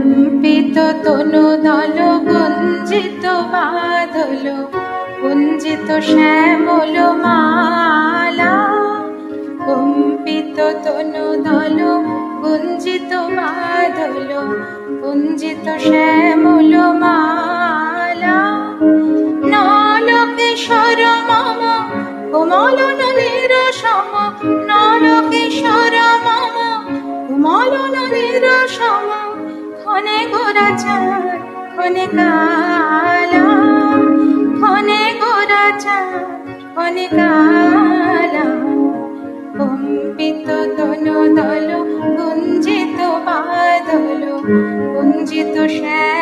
কম্পিত তনু দল গুঞ্জিত বাদল গুঞ্জিত শ্যামল মালা। কম্পিত তনু দল গুঞ্জিত বাদল গুঞ্জিত শ্যামল মালা। নলকেশ্বর মম কোমল নদীর সম, নলকেশ্বর মম কোমল নদীর সম। ক্ষণে গোরাচাঁদ ক্ষণে কালা, ক্ষণে গোরাচাঁদ ক্ষণে কালা। কম্পিত তনু দল গুঞ্জিত বাদল গুঞ্জিত শ্যামল